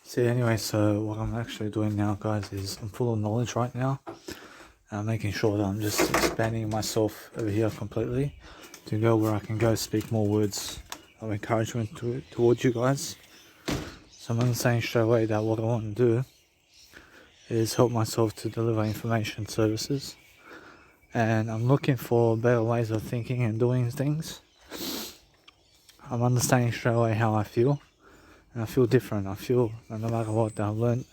See, anyway, so what I'm actually doing now, guys, is I'm full of knowledge right now. I'm making sure that I'm just expanding myself over here completely to go where I can go speak more words of encouragement towards you guys. So I'm saying straight away that what I want to do is help myself to deliver information services. And I'm looking for better ways of thinking and doing things. I'm understanding straight away how I feel. And I feel different. I feel that no matter what, I've learned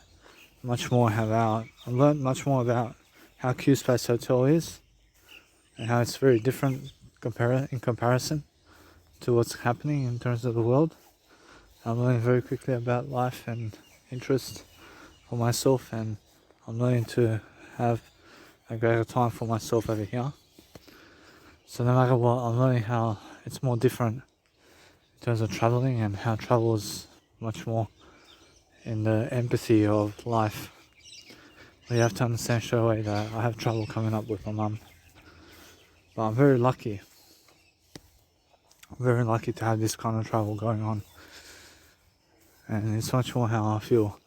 much more about how Q Space Hotel is and how it's very different in comparison to what's happening in terms of the world. I'm learning very quickly about life and interest for myself, and I'm learning to have a greater time for myself over here. So no matter what, I'm learning how it's more different in terms of traveling and how travel is much more in the empathy of life. You have to understand straight away that I have trouble coming up with my mum. But I'm very lucky. I'm very lucky to have this kind of travel going on. And it's much more how I feel.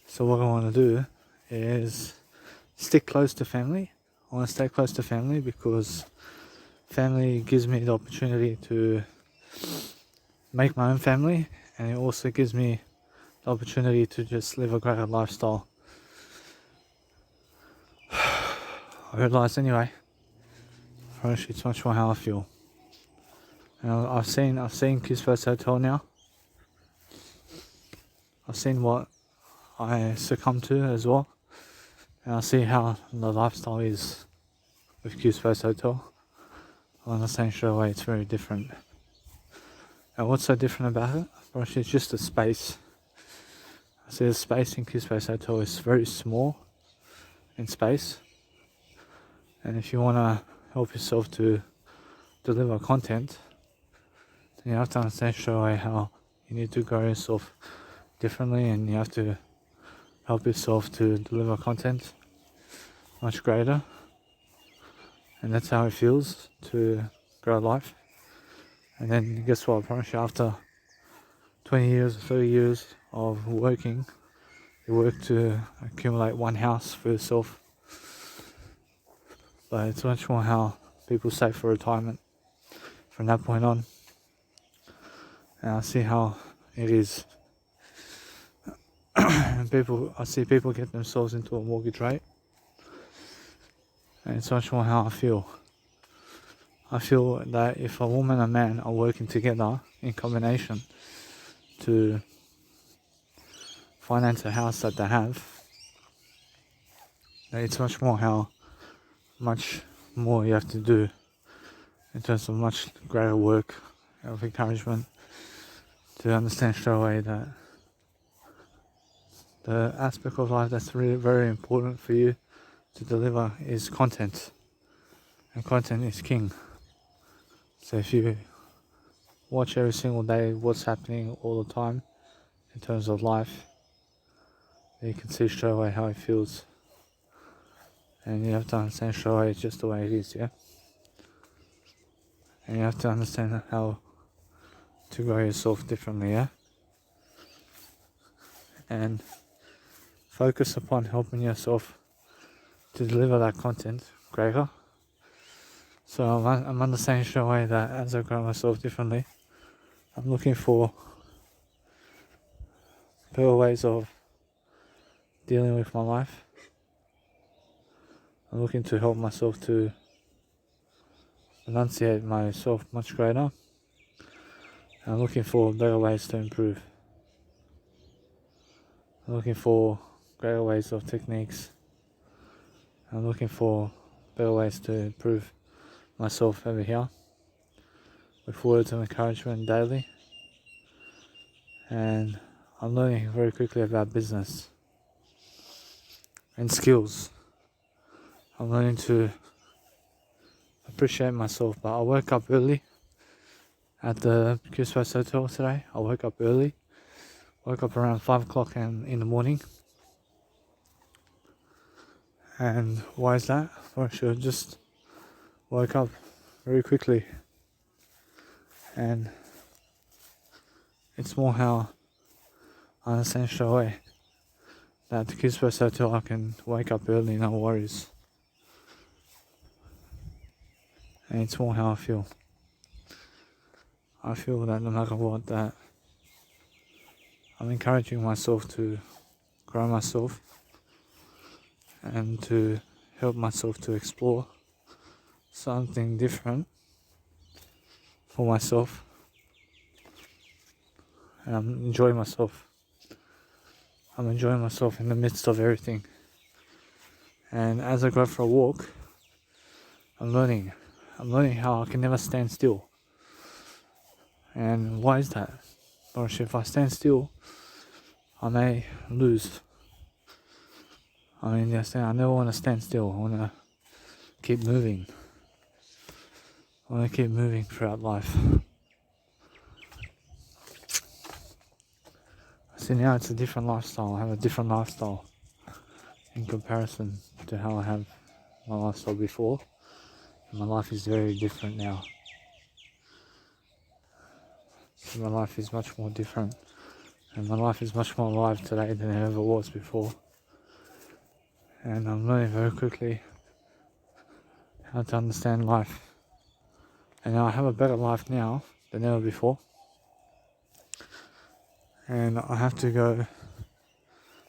So what I want to do is stick close to family. I want to stay close to family because family gives me the opportunity to make my own family, and it also gives me the opportunity to just live a greater lifestyle. I realise anyway, it's much more how I feel. And I've seen Kispo's Hotel now. I've seen what I succumb to as well. And I see how the lifestyle is with Kispo's Hotel. I understand straight away it's very different. And what's so different about it? Actually, it's just the space. I see the space in Kispo's Hotel is very small in space. And if you want to help yourself to deliver content, then you have to understand straight away how you need to grow yourself differently, and you have to help yourself to deliver content much greater. And that's how it feels to grow life. And then guess what? I promise you, after 20 years or 30 years of working, you work to accumulate one house for yourself. But it's much more how people save for retirement from that point on. And I see how it is. And I see people get themselves into a mortgage rate. And it's much more how I feel. I feel that if a woman and a man are working together in combination to finance a house that they have, then it's much more how much more you have to do in terms of much greater work of encouragement to understand straight away that the aspect of life that's really very important for you to deliver is content, and content is king. So if you watch every single day what's happening all the time in terms of life, you can see straight away how it feels. And you have to understand straight away it's just the way it is, yeah? And you have to understand how to grow yourself differently, yeah? And focus upon helping yourself to deliver that content greater. So I'm understanding straight away that as I grow myself differently, I'm looking for better ways of dealing with my life. I'm looking to help myself to enunciate myself much greater. I'm looking for better ways to improve. I'm looking for greater ways of techniques. I'm looking for better ways to improve myself over here with words of encouragement daily. And I'm learning very quickly about business and skills. I'm learning to appreciate myself, but I woke up early at the Q-Space Hotel today. I woke up early. Woke up around 5 o'clock in the morning. And why is that? Well, I just woke up very quickly. And it's more how I understand straight away that the Kispo Hotel I can wake up early, no worries. And it's more how I feel. I feel that no matter what, that I'm encouraging myself to grow myself and to help myself to explore something different for myself. And I'm enjoying myself. I'm enjoying myself in the midst of everything. And as I go for a walk, I'm learning how I can never stand still. And why is that? Or if I stand still, I may lose. I mean, I never want to stand still. I want to keep moving. I want to keep moving throughout life. See, now it's a different lifestyle. I have a different lifestyle in comparison to how I have my lifestyle before. My life is very different now. So my life is much more different, and my life is much more alive today than it ever was before. And I'm learning very quickly how to understand life. And I have a better life now than ever before. And I have to go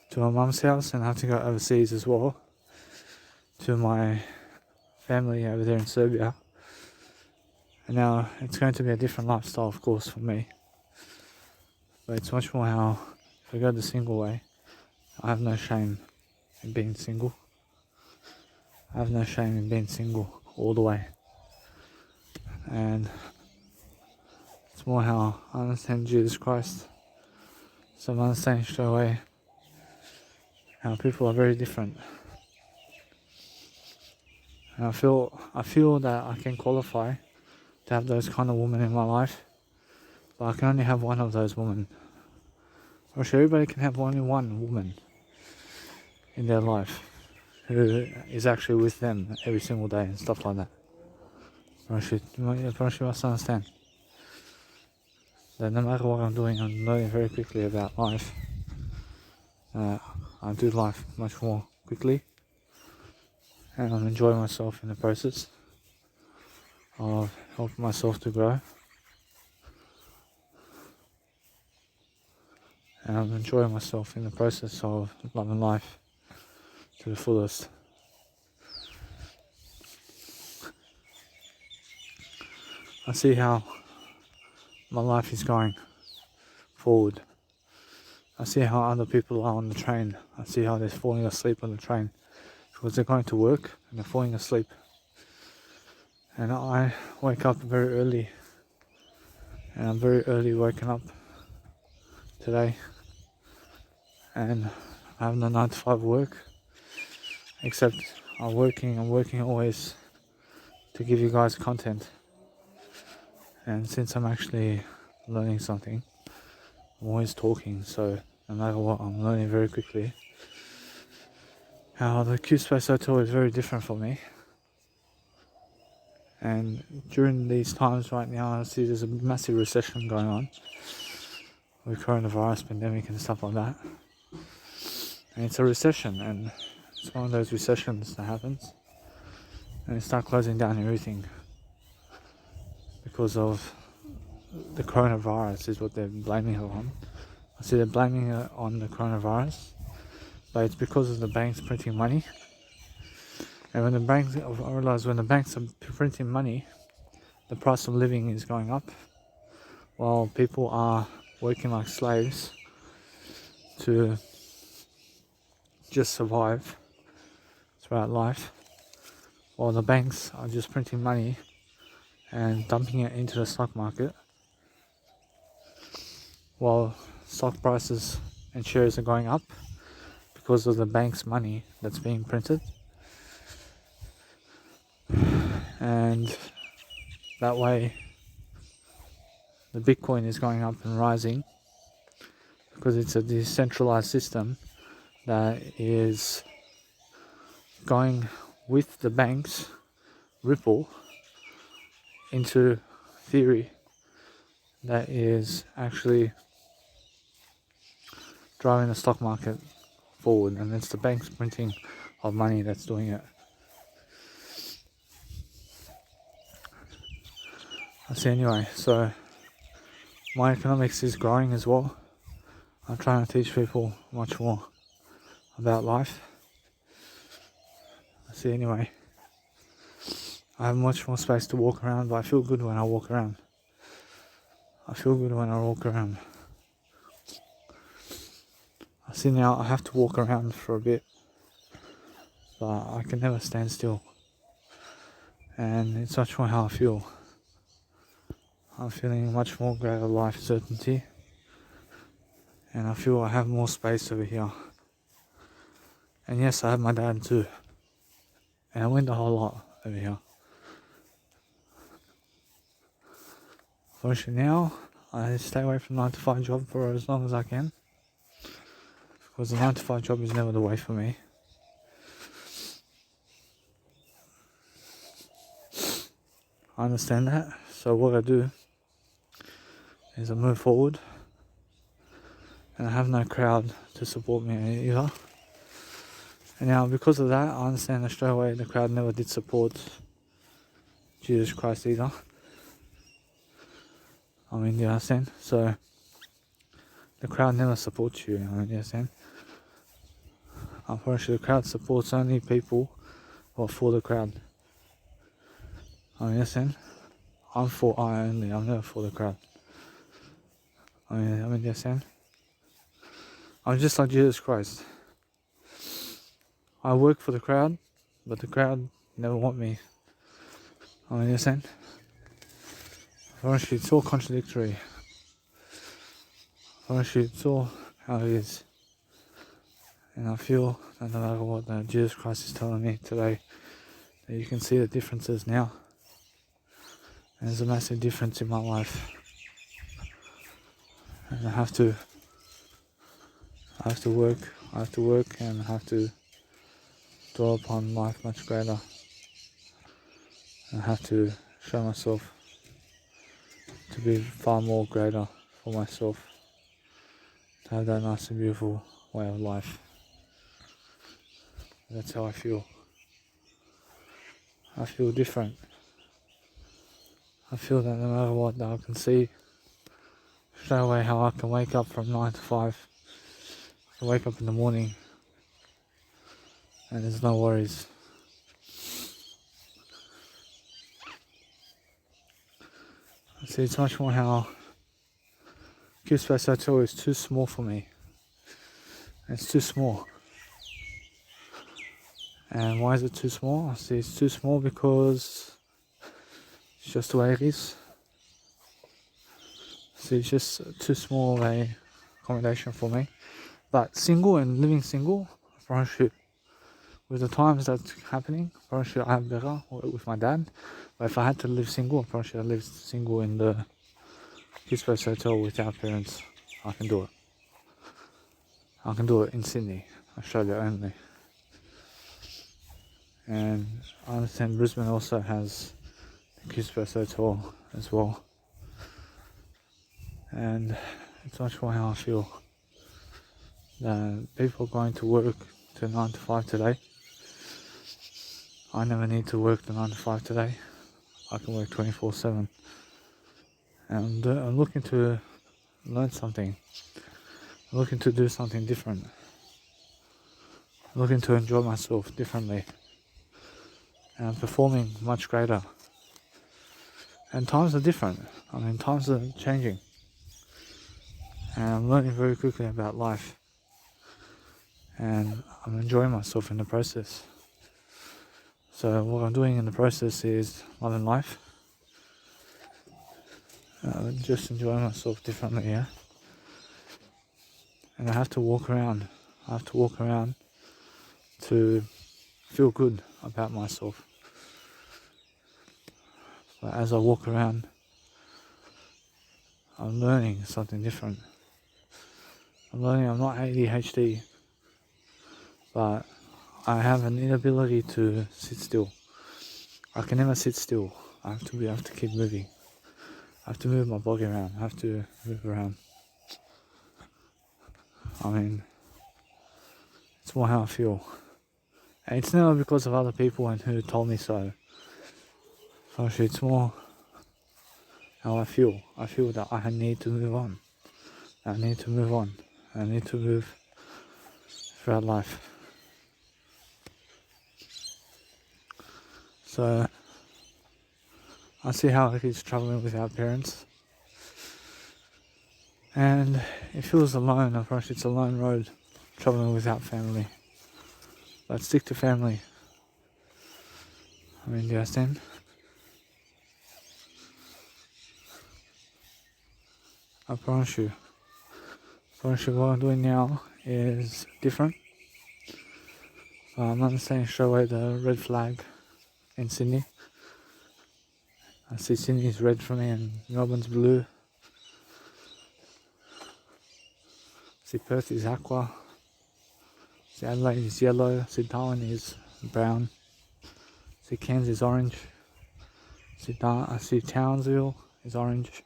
to my mum's house, and I have to go overseas as well to my family over there in Serbia. And now it's going to be a different lifestyle, of course, for me. But it's much more how, if I go the single way, I have no shame in being single. I have no shame in being single all the way. And it's more how I understand Jesus Christ. So I'm understanding straight away how people are very different. And I feel that I can qualify to have those kind of women in my life, but I can only have one of those women. Or everybody can have only one woman in their life who is actually with them every single day and stuff like that. You must understand that no matter what I'm doing, I'm learning very quickly about life. I do life much more quickly, and I'm enjoying myself in the process of helping myself to grow. And I'm enjoying myself in the process of loving life to the fullest. I see how my life is going forward. I see how other people are on the train. I see how they're falling asleep on the train because they're going to work and they're falling asleep. And I wake up very early, and I'm very early waking up today, and I have no 9 to 5 work, except I'm working always to give you guys content. And since I'm actually learning something, I'm always talking, so no matter what, I'm learning very quickly how the Q-Space Hotel is very different for me. And during these times right now, I see there's a massive recession going on with coronavirus pandemic and stuff like that. And it's a recession, and it's one of those recessions that happens, and they start closing down everything because of the coronavirus is what they're blaming it on. I see they're blaming it on the coronavirus, but it's because of the banks printing money. And when the banks, I realize when the banks are printing money, the price of living is going up, while people are working like slaves to just survive throughout life, while the banks are just printing money and dumping it into the stock market, while stock prices and shares are going up because of the bank's money that's being printed. And that way the Bitcoin is going up and rising because it's a decentralized system that is going with the banks Ripple into theory that is actually driving the stock market forward, and it's the bank's printing of money that's doing it. I see. Anyway, so my economics is growing as well. I'm trying to teach people much more about life. I see. Anyway, I have much more space to walk around, but I feel good when I walk around. I feel good when I walk around. I see now I have to walk around for a bit, but I can never stand still. And it's much more how I feel. I'm feeling much more greater life certainty, and I feel I have more space over here. And yes, I have my dad too, and I went a whole lot over here. Fortunately now, I stay away from 9 to 5 job for as long as I can, because the 9 to 5 job is never the way for me. I understand that, so what I do is I move forward, and I have no crowd to support me either. And now because of that, I understand that straight away the crowd never did support Jesus Christ either. I mean, you understand? So the crowd never supports you, I mean, you understand? Unfortunately, the crowd supports only people who are for the crowd. I mean, you understand? I'm for I only, I'm never for the crowd. I mean, you understand? I'm just like Jesus Christ. I work for the crowd, but the crowd never want me. I mean, you understand? Honestly, it's all contradictory. Honestly, it's all how it is. And I feel that no matter what Jesus Christ is telling me today, that you can see the differences now. And there's a massive difference in my life. And I have to work, and I have to dwell upon life much greater. And I have to show myself to be far more greater for myself, to have that nice and beautiful way of life. That's how I feel. I feel different. I feel that no matter what, I can see straight away how I can wake up from 9 to 5. I can wake up in the morning and there's no worries. See, it's much more how Cube Space Hotel is too small for me. It's too small. And why is it too small? I see it's too small because it's just the way it is. See, it's just too small of a accommodation for me. But single and living single, probably with the times that's happening, probably I have better with my dad. But if I had to live single, probably should live single in the Cube Space Hotel without parents. I can do it. I can do it in Sydney, Australia only. And I understand Brisbane also has the Cube Space Hotel as well. And it's much more how I feel. People going to work to 9 to 5 today. I never need to work to 9 to 5 today. I can work 24/7. And I'm looking to learn something. I'm looking to do something different. I'm looking to enjoy myself differently. And I'm performing much greater. And times are different. I mean, times are changing. And I'm learning very quickly about life. And I'm enjoying myself in the process. So what I'm doing in the process is loving life. Just enjoying myself differently, yeah. And I have to walk around. I have to walk around to feel good about myself. But as I walk around, I'm learning something different. I'm learning I'm not ADHD, but I have an inability to sit still. I can never sit still. I have to keep moving. I have to move my body around. I have to move around. I mean, it's more how I feel. And it's never because of other people and who told me so. Actually, it's more how I feel. I feel that I need to move on. I need to move on. I need to move throughout life. So I see how it is traveling without parents. And it feels alone. Approach it's a lone road traveling without family. But stick to family. I mean, do you understand? I promise you. What I'm doing now is different. I'm understanding straight away the red flag in Sydney. I see Sydney's red for me and Melbourne's blue. See Perth is aqua. See Adelaide is yellow. See Darwin is brown. See Cairns is orange. I see Townsville is orange.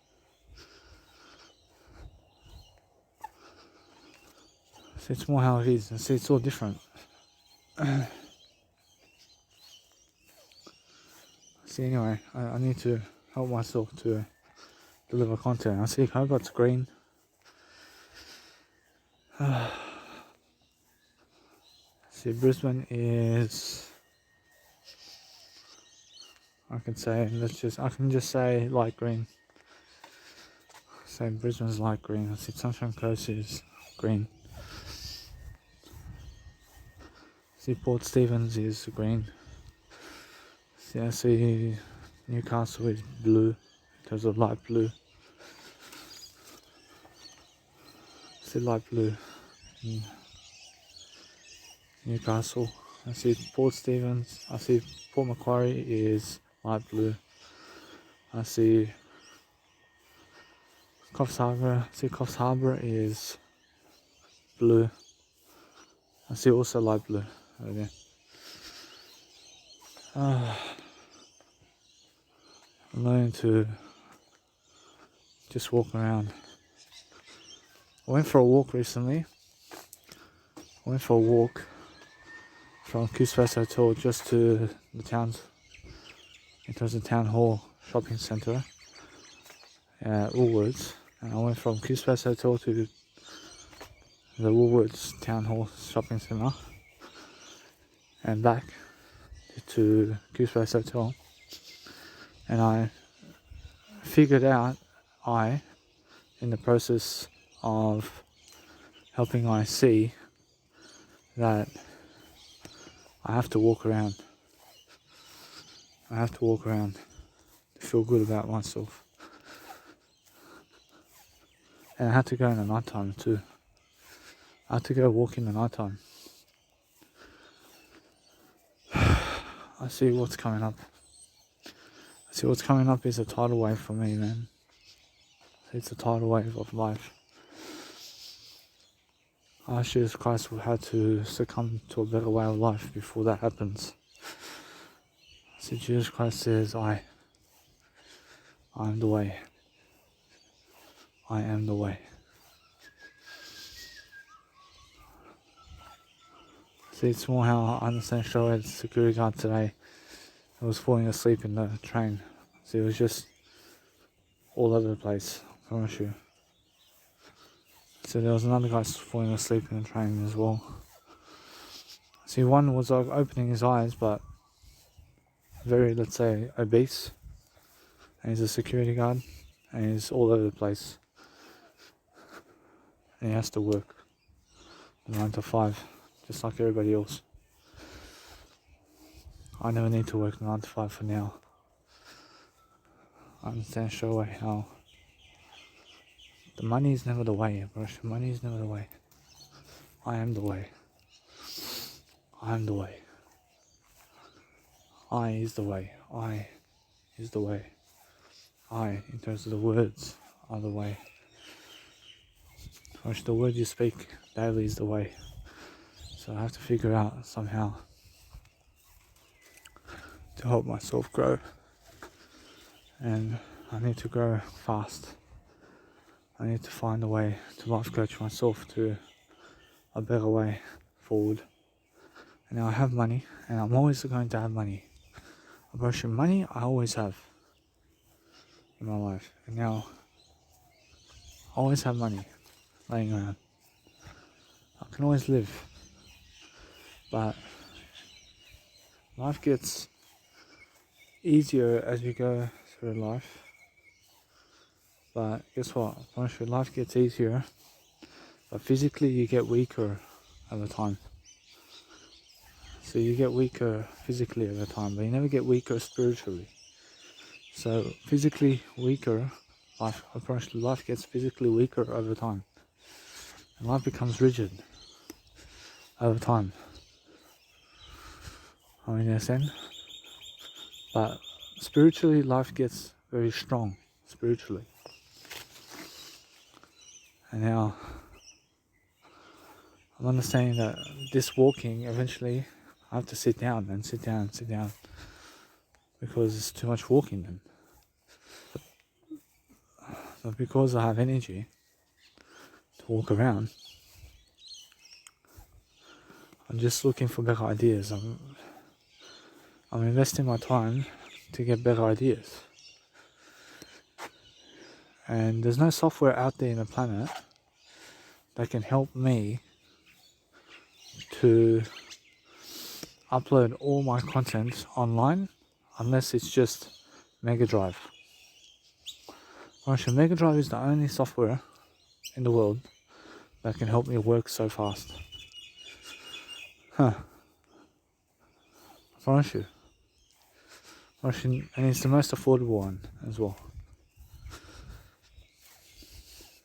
See, it's more how it is. I see it's all different. See, anyway, I need to help myself to deliver content. I see Hobart's green. See, Brisbane is, I can just say light green. Say Brisbane's light green. I see Sunshine Coast is green. See Port Stephens is green. See, I see Newcastle is blue, in terms of light blue. See light blue in Newcastle. I see Port Stephens. I see Port Macquarie is light blue. I see Coffs Harbour. See Coffs Harbour is blue. I see also light blue over there. I'm learning to just walk around. I went for a walk recently. I went for a walk from Coospace Hotel just to the town's, it was a town hall shopping centre, Woolworths, and I went from Coospace Hotel to the Woolworths town hall shopping centre and back to Coospace Hotel, and I figured out in the process of helping I see that I have to walk around. I have to walk around to feel good about myself. And I had to go in the night time too. I had to go walk in the night time. I see what's coming up. What's coming up is a tidal wave for me, man. It's a tidal wave of life. Jesus Christ will have to succumb to a better way of life before that happens. So Jesus Christ says, I am the way. I am the way. See, it's more how I understand straight away the security guard today. I was falling asleep in the train. See, it was just all over the place, I promise you. So there was another guy falling asleep in the train as well. See, one was like opening his eyes, but very, let's say, obese. And he's a security guard, and he's all over the place. And he has to work 9 to 5, just like everybody else. I never need to work 9 to 5 for now. I understand straight away how the money is never the way, bro. Money is never the way. I am the way. I am the way. I is the way. I is the way. I, in terms of the words, are the way. Which the word you speak daily is the way. So I have to figure out somehow to help myself grow. And I need to grow fast. I need to find a way to life coach myself to a better way forward. And now I have money, and I'm always going to have money. Approaching money, I always have in my life, and now I always have money laying around. I can always live, but life gets easier as we go through life. But guess what? Once your life gets easier, but physically you get weaker over time. So you get weaker physically over time, but you never get weaker spiritually. So physically weaker, life gets physically weaker over time. And life becomes rigid over time. I mean, in a sense. But spiritually, life gets very strong, spiritually. And now, I'm understanding that this walking, eventually, I have to sit down, because it's too much walking then. But because I have energy to walk around, I'm just looking for better ideas. I'm investing my time to get better ideas. And there's no software out there in the planet that can help me to upload all my content online unless it's just Mega Drive. Actually, Mega Drive is the only software in the world that can help me work so fast. I promise you. And it's the most affordable one as well.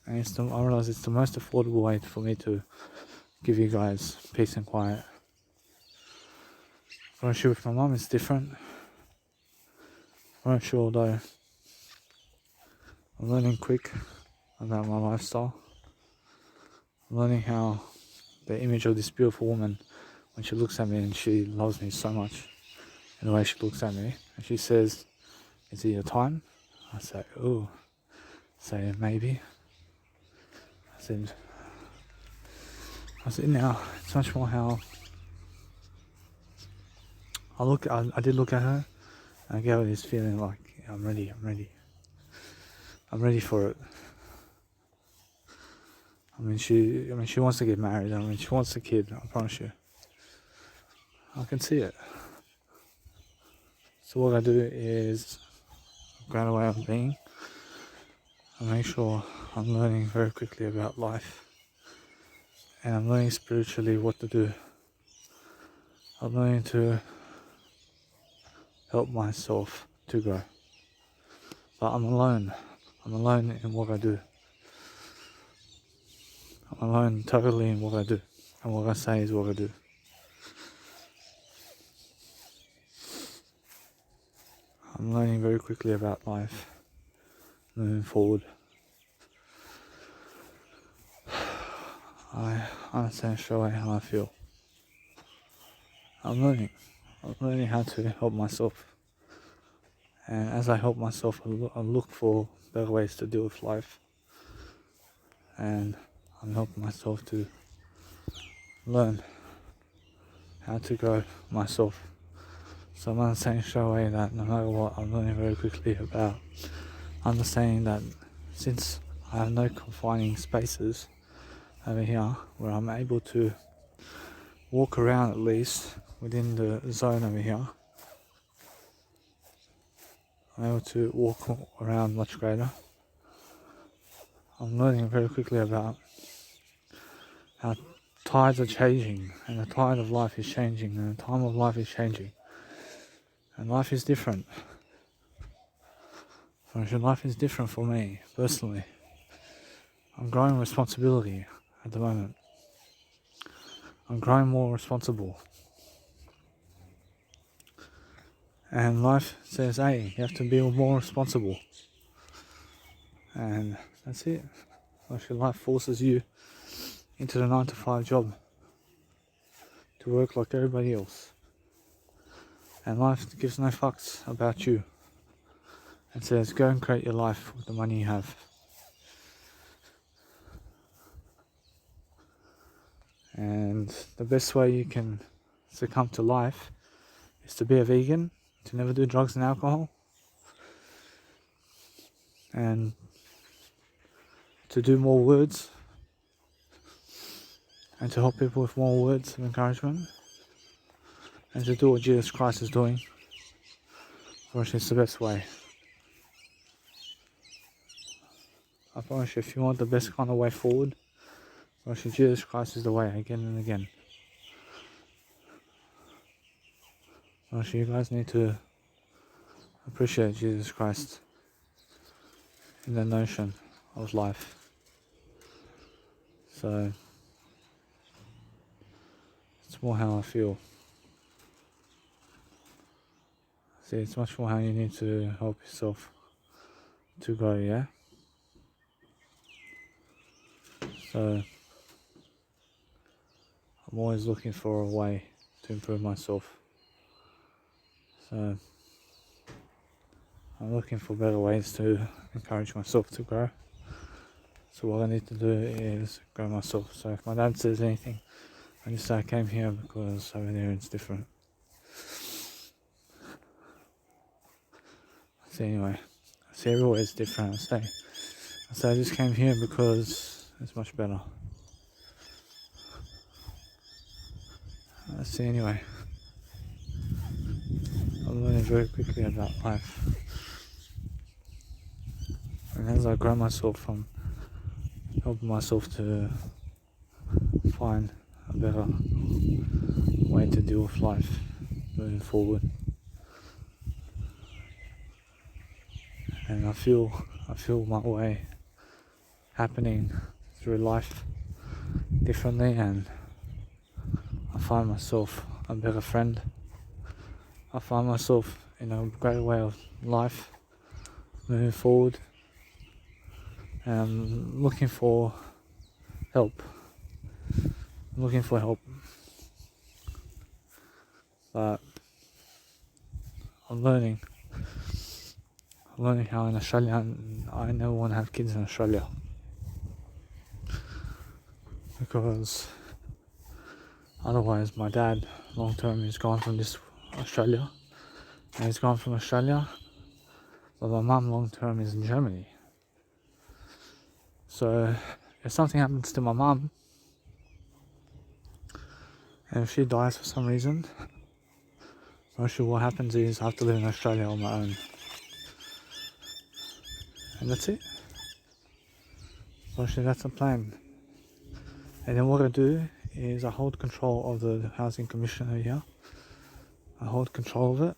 And I realize it's the most affordable way for me to give you guys peace and quiet. I'm sure with my mum it's different. I'm not sure, although I'm learning quick about my lifestyle. I'm learning how the image of this beautiful woman, when she looks at me and she loves me so much, and the way she looks at me, and she says, "Is it your time?" I say, "Oh." Say, "Maybe." I said, now, it's much more how I did look at her, and I gave her this feeling like, yeah, I'm ready for it. She wants to get married. She wants a kid, I promise you. I can see it. So what I do is go away on being and make sure I'm learning very quickly about life. And I'm learning spiritually what to do. I'm learning to help myself to grow. But I'm alone. I'm alone in what I do. I'm alone totally in what I do. And what I say is what I do. I'm learning very quickly about life, moving forward. I understand straight away how I feel. I'm learning how to help myself. And as I help myself, I look for better ways to deal with life. And I'm helping myself to learn how to grow myself. So I'm understanding straight away that no matter what, I'm learning very quickly about understanding that since I have no confining spaces over here where I'm able to walk around, at least within the zone over here, I'm able to walk around much greater. I'm learning very quickly about how tides are changing, and the tide of life is changing, and the time of life is changing, and life is different. Life is different for me personally. I'm growing responsibility at the moment. I'm growing more responsible. And life says, hey, you have to be more responsible. And that's it. Life forces you into the 9-to-5 job to work like everybody else. And life gives no fucks about you. And says, go and create your life with the money you have. And the best way you can succumb to life is to be a vegan, to never do drugs and alcohol, and to do more words, and to help people with more words of encouragement, and to do what Jesus Christ is doing, which is the best way. I promise you, if you want the best kind of way forward, Jesus Christ is the way again and again. You guys need to appreciate Jesus Christ in the notion of life. So it's more how I feel. See, it's much more how you need to help yourself to grow, yeah? So I'm always looking for a way to improve myself. So I'm looking for better ways to encourage myself to grow. So what I need to do is grow myself. So if my dad says anything, I just say I came here because over there it's different. So anyway, I say everywhere is different. I say I just came here because it's much better. See, anyway, I'm learning very quickly about life. And as I grow myself, I'm helping myself to find a better way to deal with life moving forward. And I feel my way happening through life differently, and I find myself a better friend. I find myself in a great way of life moving forward, and I'm looking for help. But I'm learning how in Australia, I never want to have kids in Australia, because otherwise my dad long term is gone from this Australia, and he's gone from Australia, but my mum long term is in Germany. So if something happens to my mum, and if she dies for some reason, mostly what happens is I have to live in Australia on my own. And that's it. Mostly that's the plan. And then what I do is I hold control of the housing commissioner here. I hold control of it.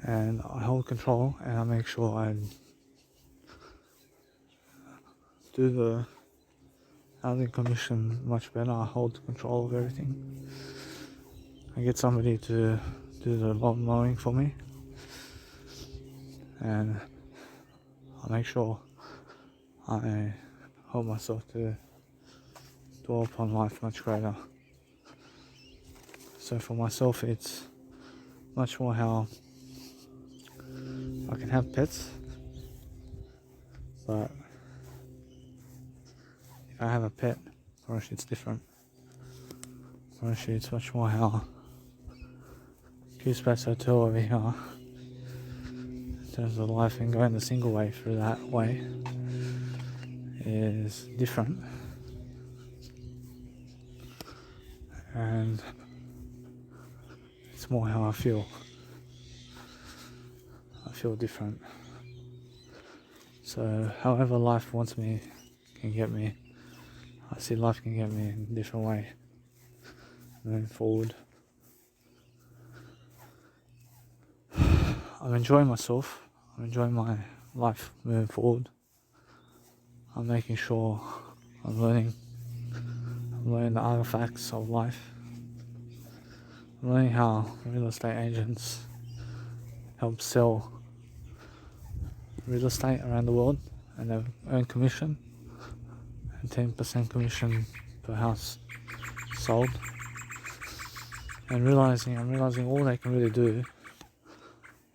And I hold control, and I make sure I do the housing commission much better. I hold control of everything. I get somebody to do the lawn mowing for me, and I make sure I hold myself to dwell upon life much greater. So for myself, it's much more how I can have pets, but if I have a pet, it's different. It's much more how Q-Space Hotel over here, in terms of life, and going the single way through that way is different. And it's more how I feel. I feel different. So however life wants me, can get me, I see life can get me in a different way moving forward. I'm enjoying myself. I'm enjoying my life moving forward. I'm making sure I'm learning the artifacts of life. I'm learning how real estate agents help sell real estate around the world, and they earn commission, and 10% commission per house sold. And I'm realizing all they can really do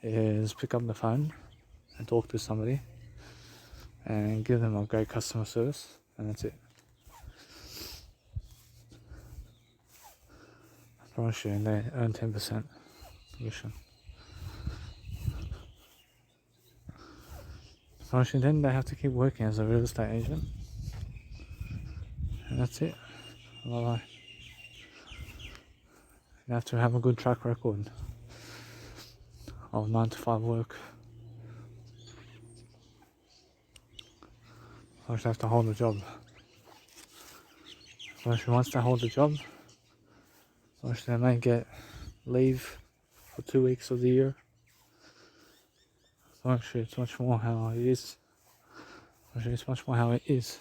is pick up the phone and talk to somebody and give them a great customer service, and that's it. promise you, and they earn 10% commission. Promise you, then they have to keep working as a real estate agent. And that's it. Well, you have to have a good track record of 9 to 5 work. First, have to hold the job. First, once they hold the job, first they may get leave for 2 weeks of the year. So actually, it's much more how it is. Actually, it's much more how it is.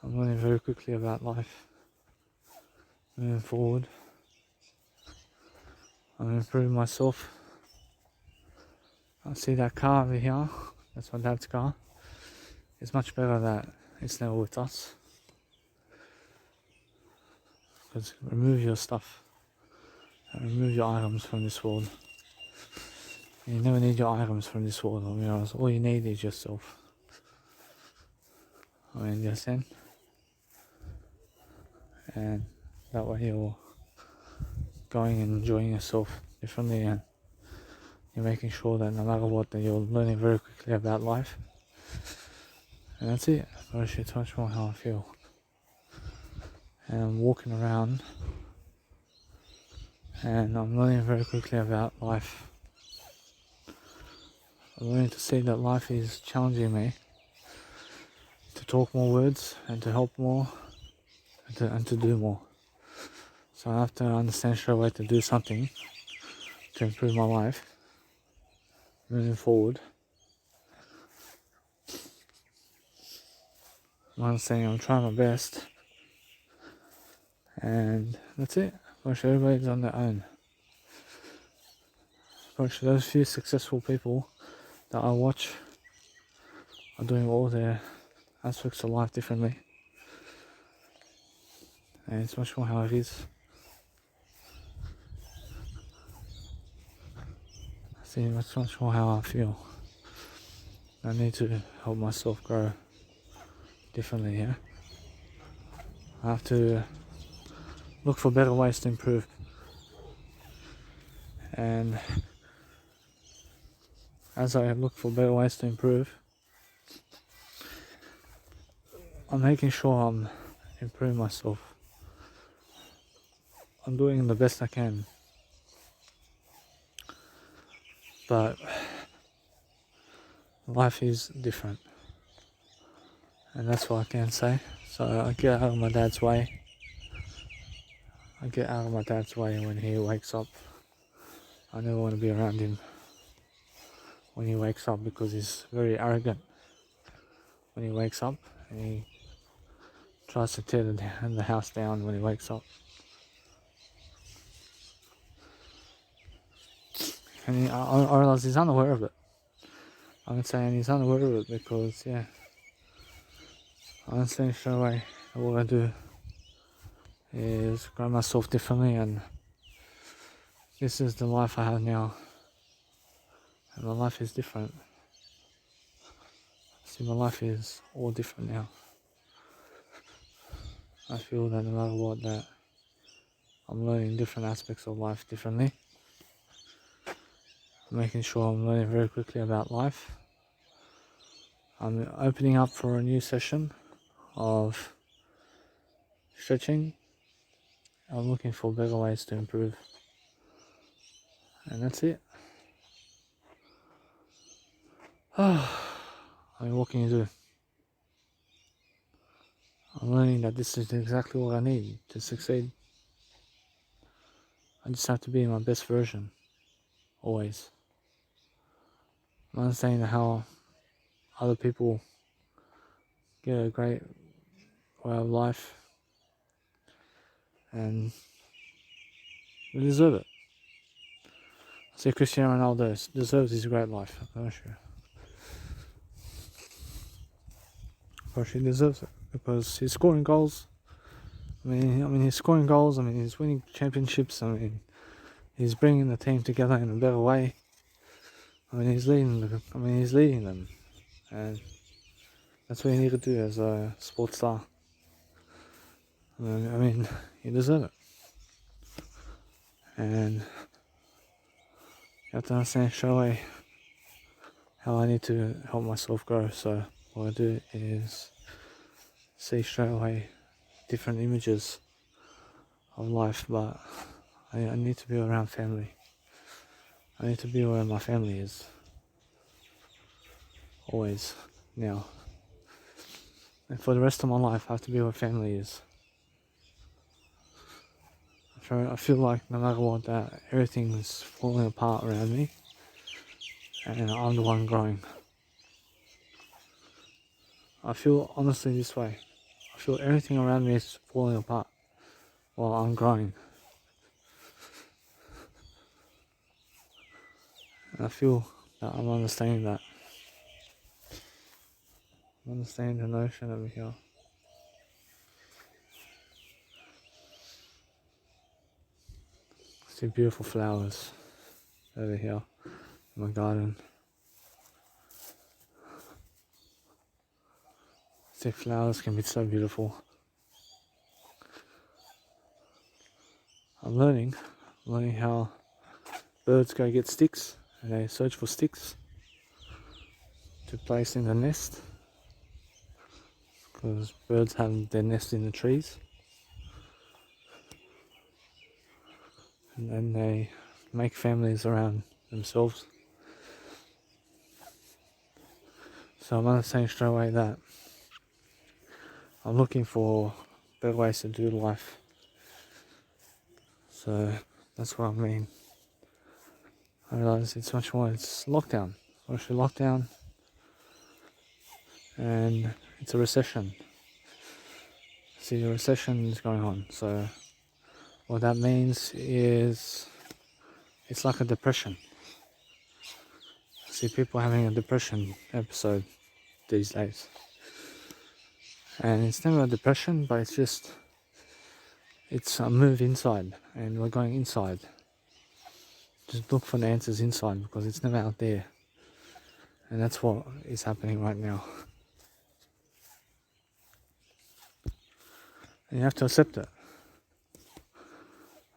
I'm learning very quickly about life. Moving forward, I'm improving myself. I see that car over here. That's my dad's car. It's much better that it's never with us. Because remove your stuff. And remove your items from this world. You never need your items from this world. I mean, all you need is yourself. I mean, you understand? And that way you're going and enjoying yourself differently, and you're making sure that no matter what, that you're learning very quickly about life. And that's it. Actually, it's much more how I feel. And I'm walking around and I'm learning very quickly about life. I'm learning to see that life is challenging me to talk more words and to help more and to do more. So I have to understand straight away to do something to improve my life moving forward. I'm saying I'm trying my best, and that's it. Actually, everybody's on their own. Actually, those few successful people that I watch are doing all their aspects of life differently, and it's much more how it is. I see much more how I feel. I need to help myself grow differently here. I have to look for better ways to improve, and as I look for better ways to improve, I'm making sure I'm improving myself. I'm doing the best I can, but life is different, and that's what I can say. So I get out of my dad's way. I get out of my dad's way when he wakes up. I never want to be around him when he wakes up, because he's very arrogant when he wakes up, and he tries to tear the house down when he wakes up. And I realize he's unaware of it. I'm saying he's unaware of it because, yeah, I'm saying straight away that what I do is grow myself differently, and this is the life I have now, and my life is different. See, my life is all different now. I feel that no matter what, that I'm learning different aspects of life differently. I'm making sure I'm learning very quickly about life. I'm opening up for a new session of stretching. I'm looking for better ways to improve. And that's it. I mean, what can you do? I'm learning that this is exactly what I need to succeed. I just have to be my best version, always. I'm understanding how other people get a great way of life, and they deserve it. I see Cristiano Ronaldo deserves his great life, I'm sure. Of course, he deserves it because he's scoring goals. I mean, he's scoring goals. I mean, he's winning championships. I mean, he's bringing the team together in a better way. I mean, he's leading them, and that's what you need to do as a sports star. I mean, you deserve it. And you have to understand straight away how I need to help myself grow. So what I do is see straight away different images of life, but I need to be around family. I need to be where my family is. Always. Now. And for the rest of my life, I have to be where family is. So I feel like no matter what, that everything's falling apart around me, and I'm the one growing. I feel honestly this way. I feel everything around me is falling apart while I'm growing. And I feel that I'm understanding that. I'm understanding the notion over here. I see beautiful flowers over here in my garden. See, flowers can be so beautiful. I'm learning how birds go get sticks, and they search for sticks to place in the nest, because birds have their nest in the trees, and then they make families around themselves. So I'm understanding straight away that I'm looking for better ways to do life. So that's what I mean. I realise it's much more, it's lockdown. Actually lockdown, and it's a recession. See, a recession is going on. So what that means is it's like a depression. See, people having a depression episode these days. And it's never a depression, but it's a move inside, and we're going inside. Just look for the answers inside, because it's never out there. And that's what is happening right now. And you have to accept it.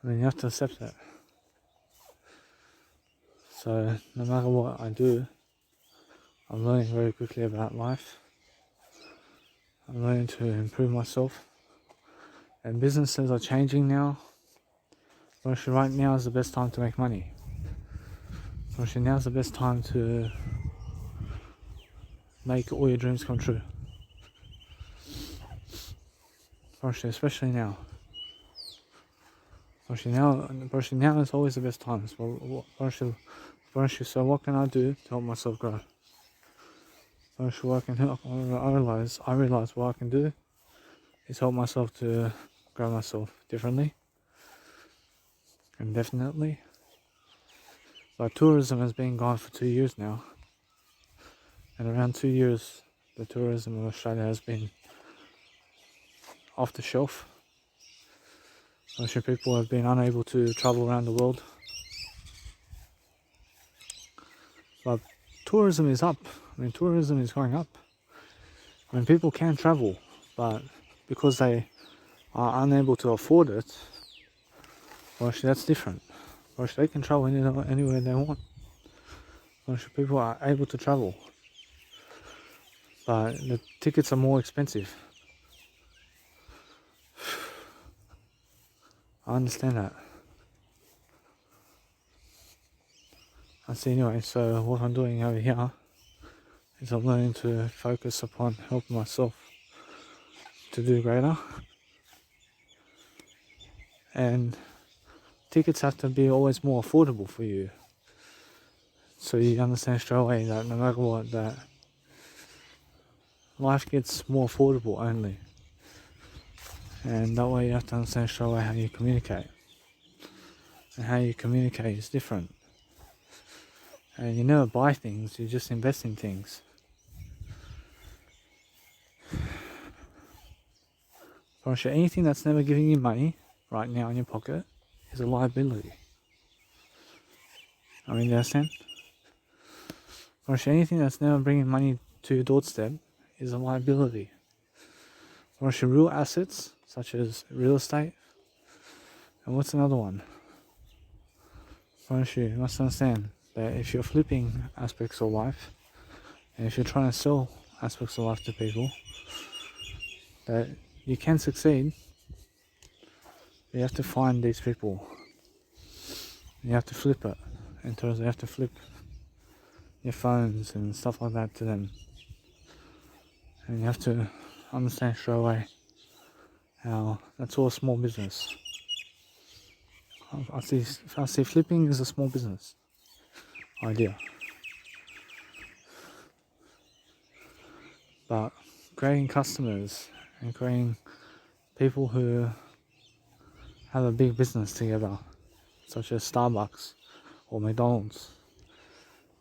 You have to accept it. So no matter what I do, I'm learning very quickly about life. I'm learning to improve myself. And businesses are changing now. Actually, right now is the best time to make money. Actually, now is the best time to make all your dreams come true. Actually, especially now. Actually, now is always the best time. So what can I do to help myself grow? Actually, what I can help, I realize what I can do is help myself to grow myself differently and definitely. But tourism has been gone for 2 years now, and around 2 years the tourism in Australia has been off the shelf. Actually, people have been unable to travel around the world. But tourism is up. Tourism is going up. People can travel, but because they are unable to afford it, actually that's different. Actually, they can travel anywhere they want. Actually, people are able to travel, but the tickets are more expensive. I understand that. I see. Anyway, so what I'm doing over here is I'm learning to focus upon helping myself to do greater, and tickets have to be always more affordable for you, so you understand straight away that no matter what, that life gets more affordable only. And that way you have to understand straight away how you communicate, and how you communicate is different. And you never buy things, you just invest in things. For sure, anything that's never giving you money right now in your pocket is a liability. You understand? For sure, anything that's never bringing money to your doorstep is a liability. For sure, real assets such as real estate, and what's another one? You must understand that if you're flipping aspects of life, and if you're trying to sell aspects of life to people, that you can succeed. You have to find these people. You have to flip it. In terms of, you have to flip your phones and stuff like that to them. And you have to understand straight away how that's all small business. I see flipping is a small business idea. But creating customers and creating people who have a big business together, such as Starbucks or McDonald's,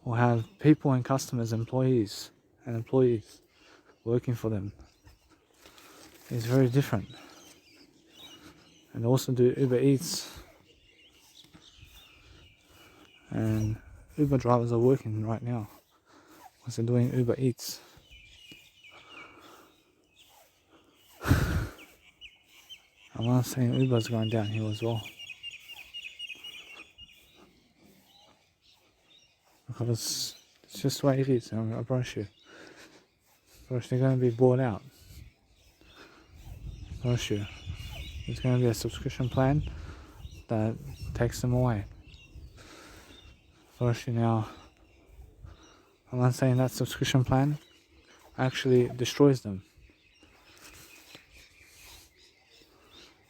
or have people and customers, employees working for them, is very different. And also do Uber Eats, and Uber drivers are working right now because they're doing Uber Eats. I'm not saying Uber's going downhill as well, because it's just the way it is. I promise you. They're going to be bought out. I promise you. There's going to be a subscription plan that takes them away. I promise you now. I'm not saying that subscription plan actually destroys them.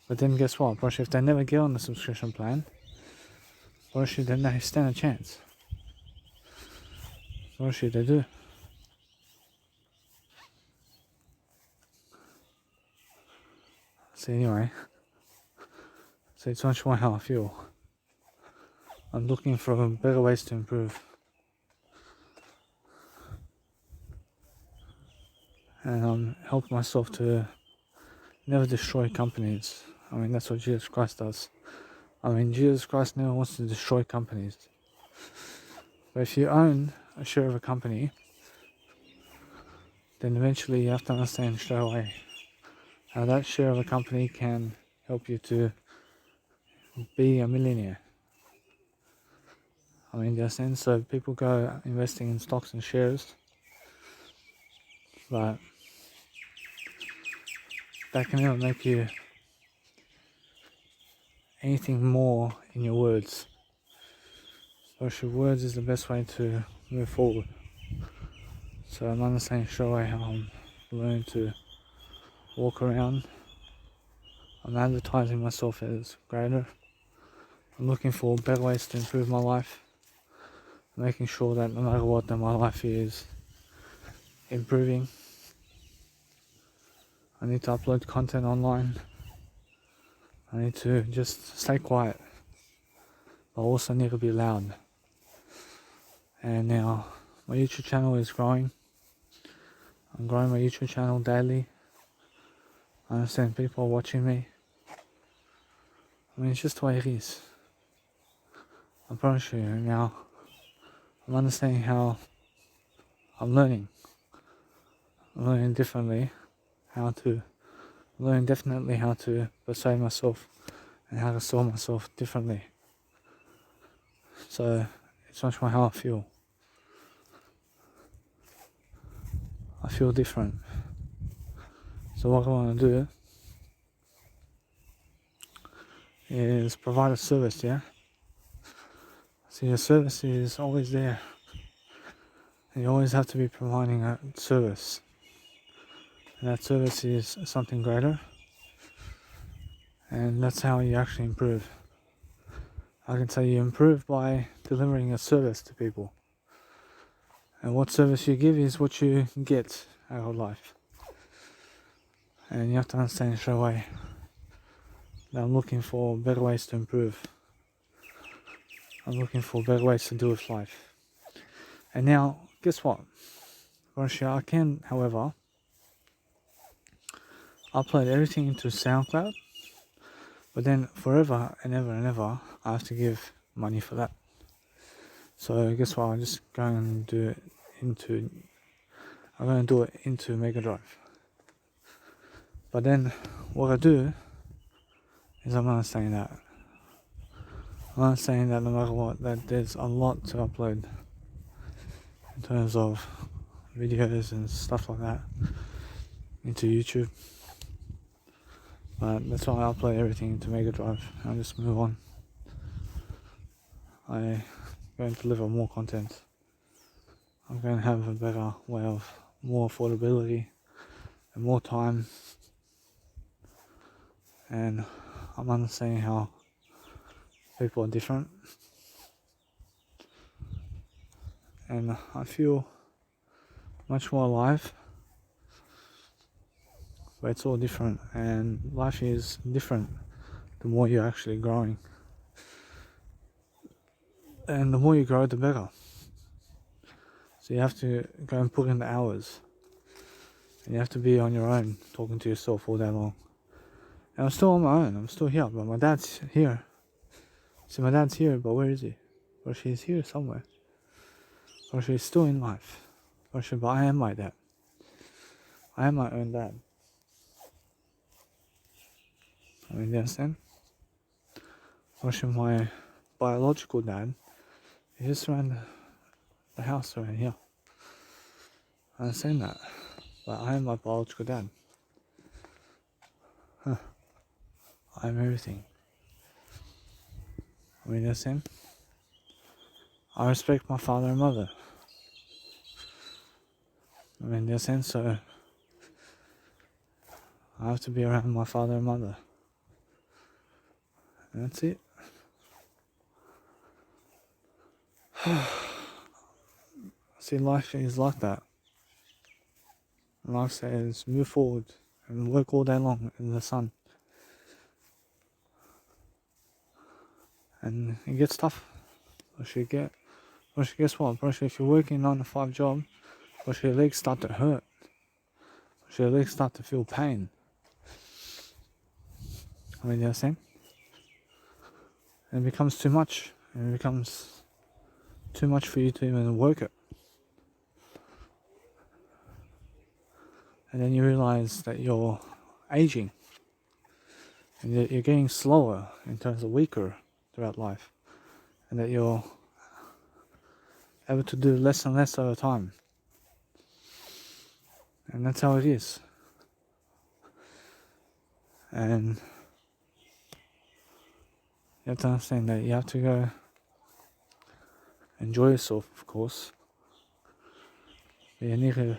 But then guess what? Promise you, if they never get on the subscription plan, promise you, then they stand a chance. Promise you, they do. So anyway, so it's much more how I feel. I'm looking for better ways to improve. And I'm helping myself to never destroy companies. I mean, that's what Jesus Christ does. I mean, Jesus Christ never wants to destroy companies. But if you own a share of a company, then eventually you have to understand straight away how that share of a company can help you to be a millionaire. I mean, in a sense, so people go investing in stocks and shares, but that can never make you anything more in your words. So your words is the best way to move forward. So I'm understanding straight away how I'm learning to walk around. I'm advertising myself as greater. I'm looking for better ways to improve my life. Making sure that no matter what, that my life is improving. I need to upload content online. I need to just stay quiet. But I also need to be loud. And now my YouTube channel is growing. I'm growing my YouTube channel daily. I understand people are watching me. I mean, it's just the way it is. I promise you. Now, I'm understanding how I'm learning. I'm learning differently definitely how to persuade myself and how to sell myself differently. So it's much more how I feel. I feel different. So what I want to do is provide a service, yeah? See, the service is always there. You always have to be providing a service. And that service is something greater. And that's how you actually improve. I can say you improve by delivering a service to people. And what service you give is what you get out of life. And you have to understand straight away that I'm looking for better ways to improve. I'm looking for better ways to do with life. And now, guess what? I can, however, upload everything into SoundCloud, but then forever and ever, I have to give money for that. So guess what? I'm just going to do it into Mega Drive. But then what I do is I'm going to say that I'm not saying that no matter what, that there's a lot to upload in terms of videos and stuff like that into YouTube. But that's why I upload everything into Mega Drive. I'll just move on. I'm going to deliver more content. I'm going to have a better way of more affordability and more time. And I'm understanding how people are different. And I feel much more alive. But it's all different, and life is different the more you're actually growing. And the more you grow, the better. So you have to go and put in the hours. And you have to be on your own, talking to yourself all day long. And I'm still on my own, I'm still here, but my dad's here. See, my dad's here, but where is he? Or she's here somewhere. Or she's still in life. But I am my dad. I am my own dad. I mean, you understand? Or my biological dad is just around the house around here. I understand that. But I am my biological dad. I am everything. I mean, you understand? I respect my father and mother. I mean, you understand? So I have to be around my father and mother. And that's it. See, life is like that. Life says move forward and work all day long in the sun. And it gets tough. Guess what? If you're working 9 to 5 job, your legs start to hurt. Your legs start to feel pain. I mean, you understand? And it becomes too much. And it becomes too much for you to even work it. And then you realize that you're aging. And you're getting slower in terms of weaker throughout life. And that you're able to do less and less over time. And that's how it is. And you have to understand that you have to go enjoy yourself, of course. But you need to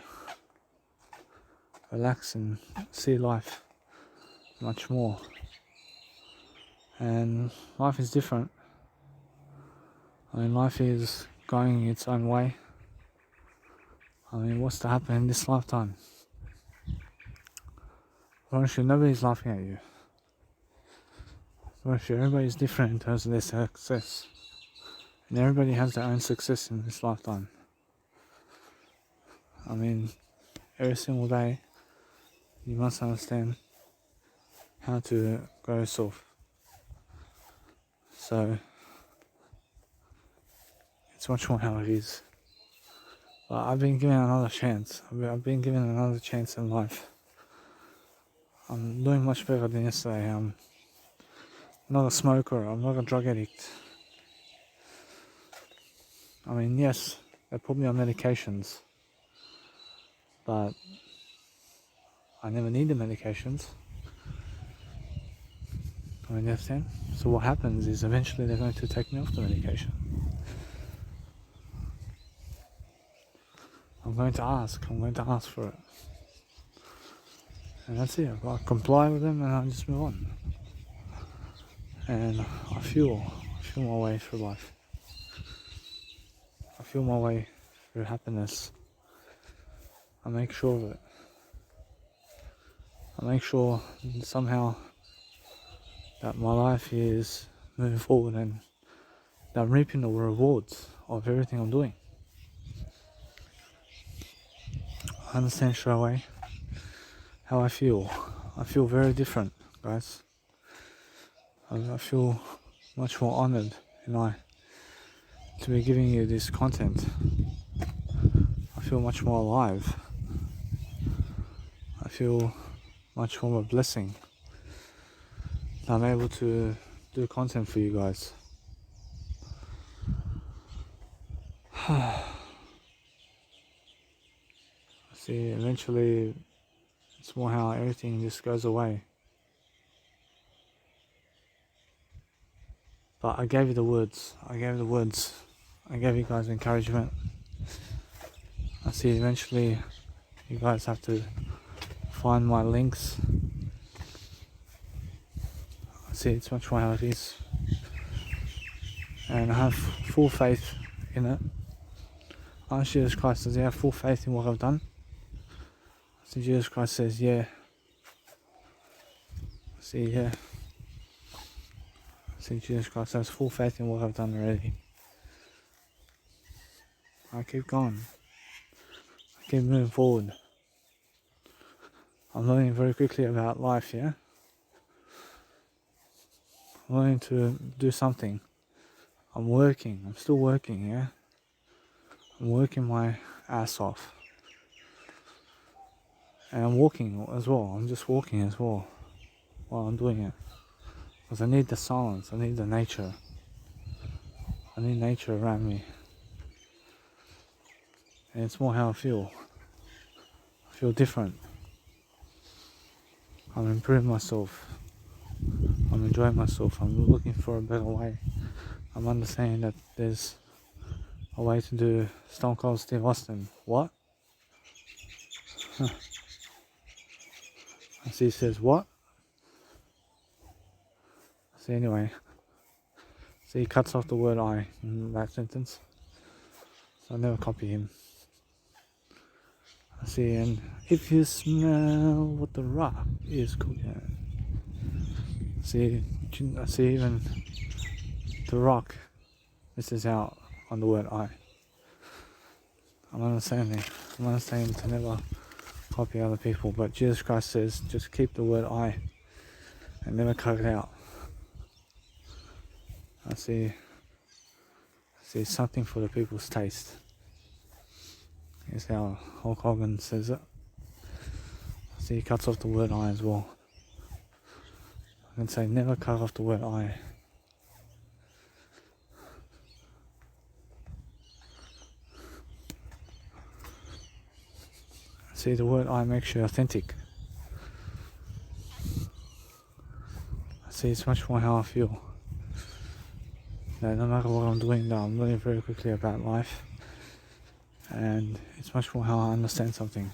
relax and see life much more. And life is different. I mean, life is going its own way. I mean, what's to happen in this lifetime? Honestly, nobody's laughing at you. Honestly, everybody's different in terms of their success. And everybody has their own success in this lifetime. I mean, every single day, you must understand how to grow yourself. So, it's much more how it is. But I've been given another chance. I've been given another chance in life. I'm doing much better than yesterday. I'm not a smoker. I'm not a drug addict. I mean, yes, they put me on medications. But I never need the medications. I mean, you understand? So what happens is eventually they're going to take me off the medication. I'm going to ask for it. And that's it. I comply with them and I just move on. And I feel my way through life. I feel my way through happiness. I make sure of it. I make sure somehow that my life is moving forward and that I'm reaping the rewards of everything I'm doing. I understand straight away how I feel. I feel very different, guys. I feel much more honored, to be giving you this content. I feel much more alive. I feel much more of a blessing that I'm able to do content for you guys. See, eventually it's more how everything just goes away. But I gave you the words. I gave you guys encouragement. I see eventually you guys have to find my links. I see it's much more how it is. And I have full faith in it. Ask Jesus Christ, does he have full faith in what I've done? See, Jesus Christ says, yeah. See, yeah. See, Jesus Christ has full faith in what I've done already. I keep going. I keep moving forward. I'm learning very quickly about life, yeah? I'm learning to do something. I'm working. I'm still working, yeah? I'm working my ass off. And I'm walking as well. I'm just walking as well while I'm doing it. Because I need the silence. I need the nature. I need nature around me. And it's more how I feel. I feel different. I'm improving myself. I'm enjoying myself. I'm looking for a better way. I'm understanding that there's a way to do Stone Cold Steve Austin. What? Huh. I see he says what? See anyway. See he cuts off the word I in that sentence. So I never copy him. I see, and if you smell what the rock is cooking. See, I see even the rock misses out on the word I. I'm understanding to never copy other people, but Jesus Christ says just keep the word I and never cut it out. I see something for the people's taste. Here's how Hulk Hogan says it. I see he cuts off the word I as well. I can say never cut off the word I. See, the word I makes you authentic. I see it's much more how I feel. That no matter what I'm doing now, I'm learning very quickly about life. And it's much more how I understand something.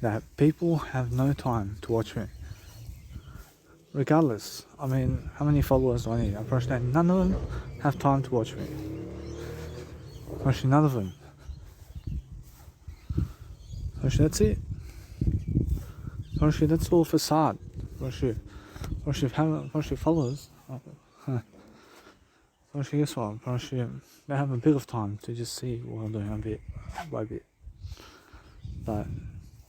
That people have no time to watch me. Regardless, I mean, how many followers do I need? Approximately none of them have time to watch me. Approximately none of them. That's it. That's all facade. Followers. Guess what? They have a bit of time to just see what I'm doing a bit by bit. But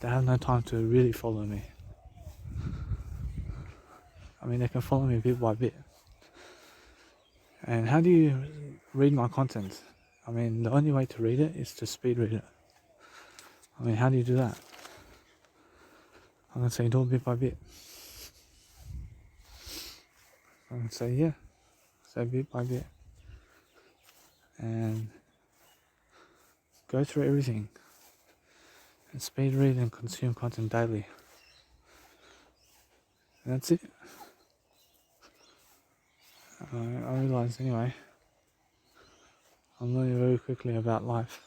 they have no time to really follow me. I mean, they can follow me bit by bit. And how do you read my content? I mean, the only way to read it is to speed read it. I mean, how do you do that? I'm going to say do it bit by bit. I'm going to say, yeah. Say bit by bit. And go through everything. And speed read and consume content daily. And that's it. I realise anyway, I'm learning very quickly about life.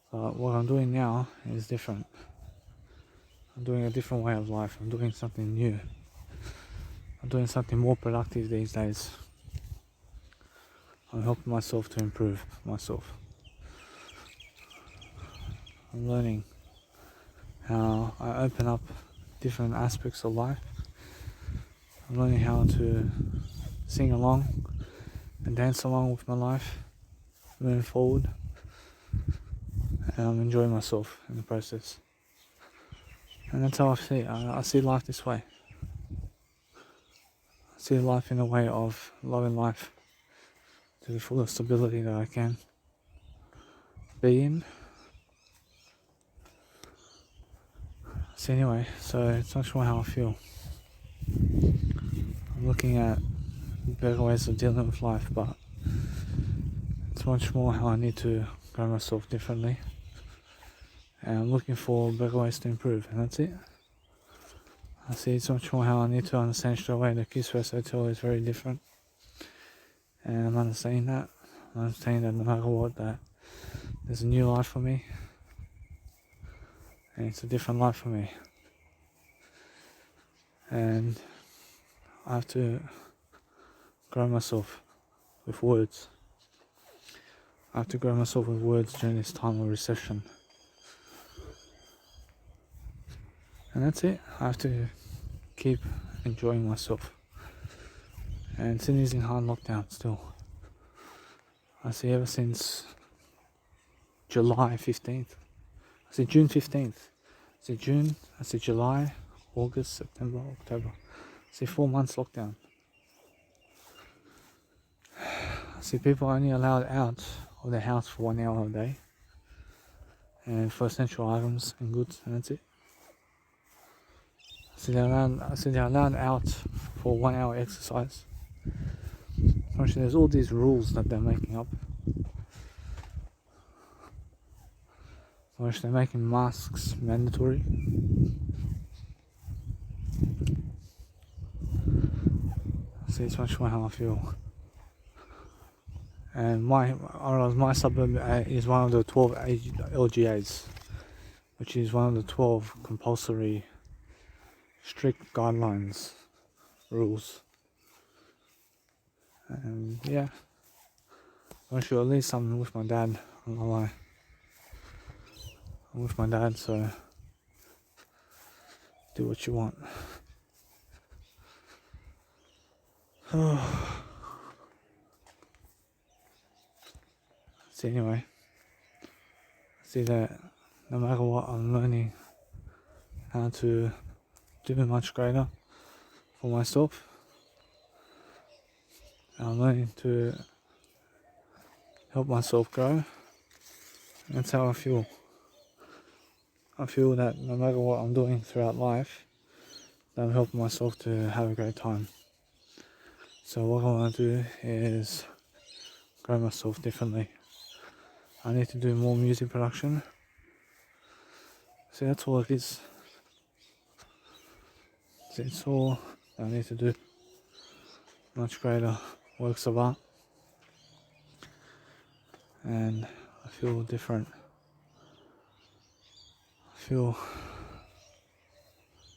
But what I'm doing now is different. I'm doing a different way of life. I'm doing something new. I'm doing something more productive these days. I'm helping myself to improve myself. I'm learning how I open up different aspects of life. I'm learning how to sing along and dance along with my life, moving forward. And I'm enjoying myself in the process. And that's how I see it. I see life this way. I see life in a way of loving life to the fullest ability that I can be in. So anyway, so it's much more how I feel. I'm looking at better ways of dealing with life, but it's much more how I need to grow myself differently. And I'm looking for better ways to improve, and that's it. I see it's much more how I need to understand straight away that Kiss West Hotel is very different. And I'm understanding that. I'm understanding that no matter what, that there's a new life for me. And it's a different life for me. And I have to grow myself with words. I have to grow myself with words during this time of recession. And that's it. I have to keep enjoying myself. And Sydney's in hard lockdown still. I see ever since July 15th. I see June 15th. I see June, I see July, August, September, October. I see 4 months lockdown. I see people only allowed out of their house for 1 hour a day. And for essential items and goods, and that's it. I see they're allowed out for 1 hour exercise. Actually, there's all these rules that they're making up. Which they're making masks mandatory. See, it's much more how I feel. And my suburb is one of the 12 LGAs, which is one of the 12 compulsory strict guidelines, rules. And yeah, I wish you at least I'm with my dad, I'm not gonna lie. I'm with my dad, so do what you want. So anyway, see that no matter what, I'm learning how to do much greater for myself. I'm learning to help myself grow. That's how I feel. I feel that no matter what I'm doing throughout life, that I'm helping myself to have a great time. So what I want to do is grow myself differently. I need to do more music production. See, that's all it is. See, it's all I need to do. Much greater works of art. And I feel different. I feel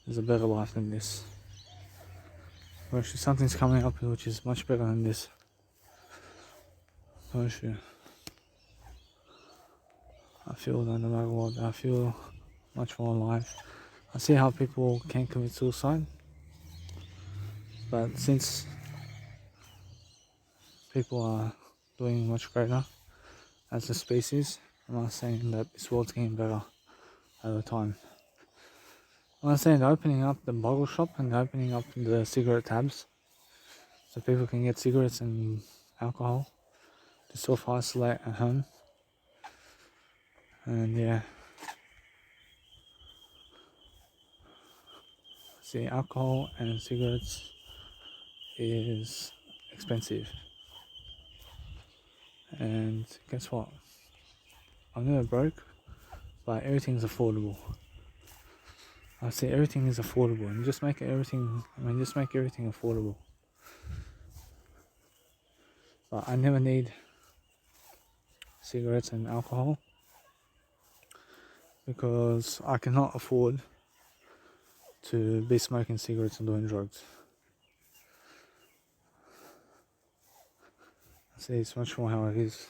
there's a better life than this. Or actually something's coming up which is much better than this. Actually, I feel that no matter what, I feel much more alive. I see how people can commit suicide, but since people are doing much greater as a species, I'm not saying that this world's getting better over time. I'm saying they're opening up the bottle shop and they're opening up the cigarette tabs so people can get cigarettes and alcohol to self-isolate at home. And yeah, see, alcohol and cigarettes is expensive. And guess what? I'm never broke, but everything's affordable. I say everything is affordable, and just make everything affordable. But I never need cigarettes and alcohol because I cannot afford to be smoking cigarettes and doing drugs. See, it's much more how it is.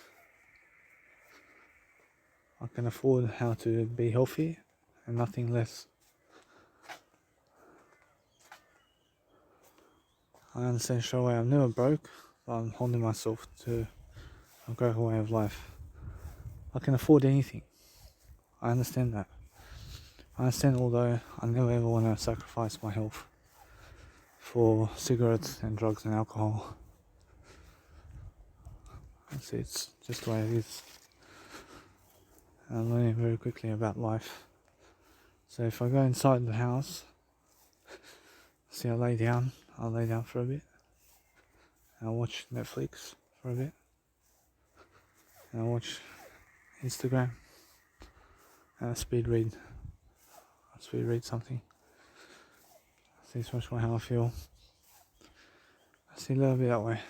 I can afford how to be healthy and nothing less. I understand straight away I'm never broke, but I'm holding myself to a greater way of life. I can afford anything. I understand that. I understand, although I never ever want to sacrifice my health for cigarettes and drugs and alcohol. See, it's just the way it is. I'm learning very quickly about life. So if I go inside the house, see, I'll lay down for a bit. I'll watch Netflix for a bit. and I watch Instagram, and I speed read something. See so much more how I feel. I see a little bit that way.